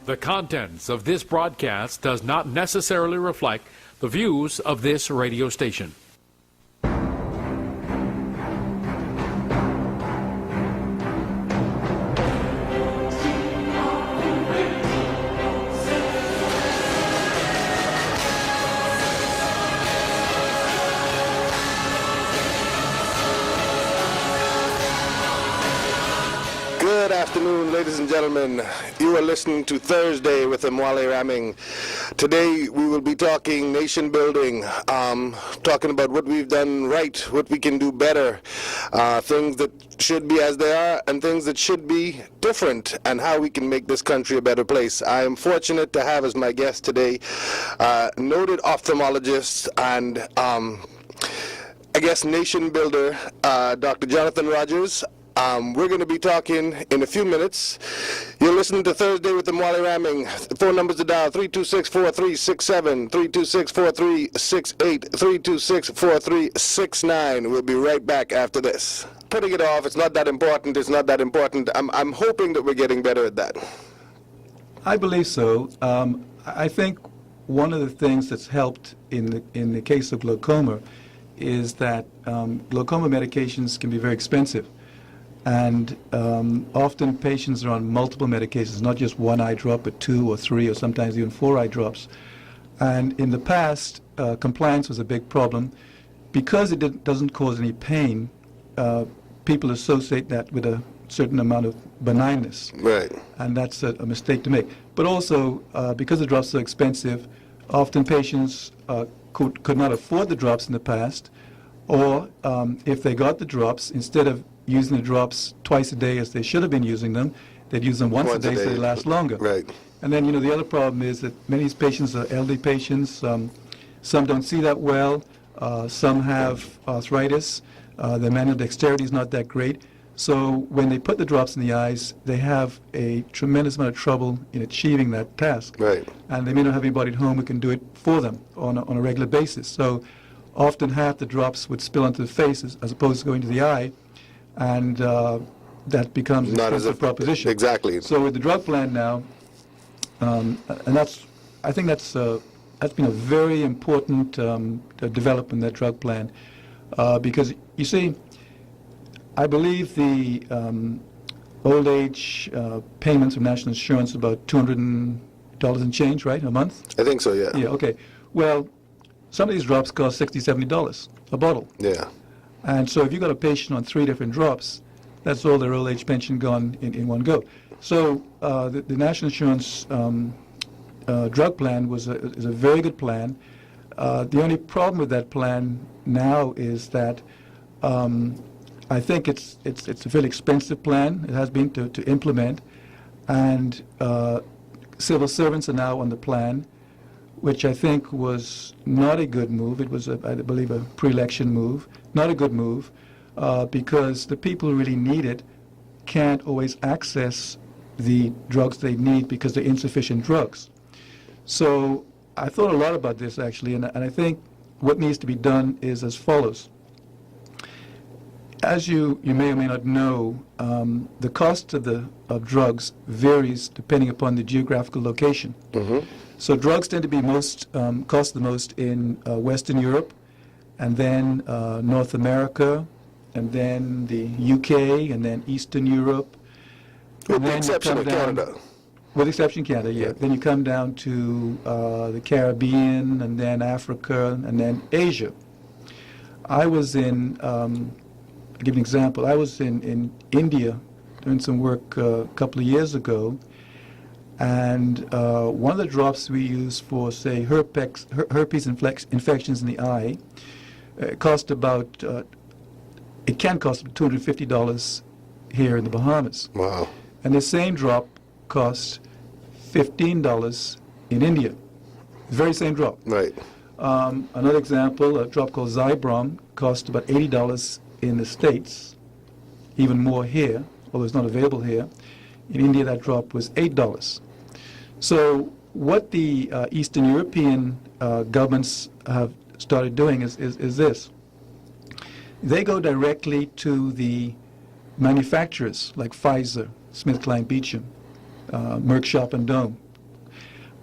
The contents of this broadcast does not necessarily reflect the views of this radio station. Good afternoon, ladies and gentlemen. You are listening to Thursday with Mwale Rahming. Today we will be talking nation building, talking about what we've done right, what we can do better, things that should be as they are and things that should be different, and how we can make this country a better place. I am fortunate to have as my guest today noted ophthalmologist and I guess nation builder, Dr. Jonathan Rogers. We're going to be talking in a few minutes. You're listening to Thursday with the Mwale Rahming. The phone numbers to dial: 326-4367, 326-4368, 326-4369. We'll be right back after this. Putting it off, it's not that important, it's not that important. I'm hoping that we're getting better at that. I believe so. I think one of the things that's helped in the case of glaucoma is that glaucoma medications can be very expensive. And often patients are on multiple medications, not just one eye drop, but 2 or 3 or sometimes even 4 eye drops. And in the past, compliance was a big problem. Because it doesn't cause any pain, people associate that with a certain amount of benignness. Right. And that's a mistake to make. But also, because the drops are expensive, often patients could not afford the drops in the past, or if they got the drops, instead of using the drops twice a day as they should have been using them, they'd use them once a day so they last longer. Right. And then, the other problem is that many of these patients are elderly patients. Some don't see that well. Some have arthritis. Their manual dexterity is not that great. So when they put the drops in the eyes, they have a tremendous amount of trouble in achieving that task. Right. And they may not have anybody at home who can do it for them on a regular basis. So often half the drops would spill onto the face as opposed to going to the eye. And that becomes an expensive proposition. Exactly. So with the drug plan now, and I think that's been a very important development, that drug plan, because you see, I believe the old age payments from national insurance about $200 and change, right, a month? I think so, yeah. Yeah. Okay. Well, some of these drops cost $60, $70 a bottle. Yeah. And so if you've got a patient on 3 different drops, that's all their old age pension gone in one go. So the national insurance drug plan is a very good plan. The only problem with that plan now is that I think it's a very expensive plan. It has been to implement, and civil servants are now on the plan, which I think was not a good move. It was, I believe, a pre-election move. Not a good move, because the people who really need it can't always access the drugs they need because they're insufficient drugs. So I thought a lot about this, actually, and I think what needs to be done is as follows. As you may or may not know, the cost of drugs varies depending upon the geographical location. Mm-hmm. So drugs tend to be cost the most in Western Europe, and then North America, and then the UK, and then Eastern Europe. With the exception of Canada. With the exception of Canada, yeah. Then you come down to the Caribbean, and then Africa, and then Asia. I was in, I'll give you an example, I was in India doing some work a couple of years ago, and one of the drops we use for, say, herpes infections in the eye, it can cost about $250 here in the Bahamas. Wow. And the same drop costs $15 in India. The very same drop. Right. Another example, a drop called Zybrom costs about $80 in the States, even more here, although it's not available here. In India, that drop was $8. So what the Eastern European governments have started doing is this. They go directly to the manufacturers like Pfizer, SmithKline Beecham, Merck Sharp and Dohme,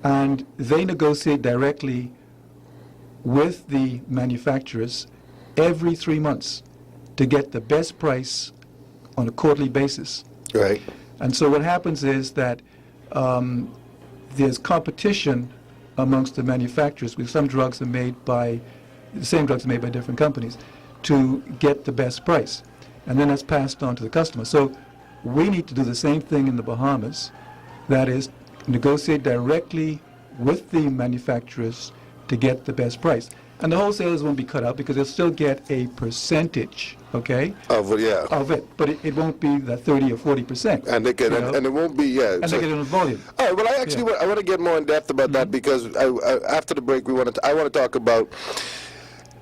and they negotiate directly with the manufacturers every 3 months to get the best price on a quarterly basis. Right. And so what happens is that there's competition amongst the manufacturers, because some drugs are made by, the same drugs are made by different companies, to get the best price. And then that's passed on to the customer. So we need to do the same thing in the Bahamas, that is, negotiate directly with the manufacturers to get the best price. And the wholesalers won't be cut out because they'll still get a percentage, okay, Of it, but it won't be the 30 or 40%. And they can, you know? and it won't be, yeah. And so- they get it in volume. All right. Well, I actually I want to get more in depth about that because after the break I want to talk about.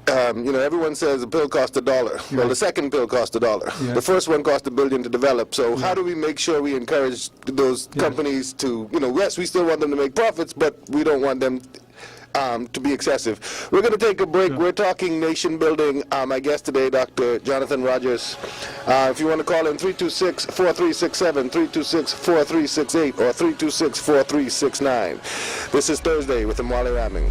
Everyone says a pill costs $1. Well, the second pill costs $1. Yeah. The first one cost $1 billion to develop. So how do we make sure we encourage those companies to, yes, we still want them to make profits, but we don't want them to be excessive. We're going to take a break. Sure. We're talking nation building. My guest today, Dr. Jonathan Rogers. If you want to call in, 326-4367, 326-4368, or 326-4369. This is Thursday with Mwale Rahming.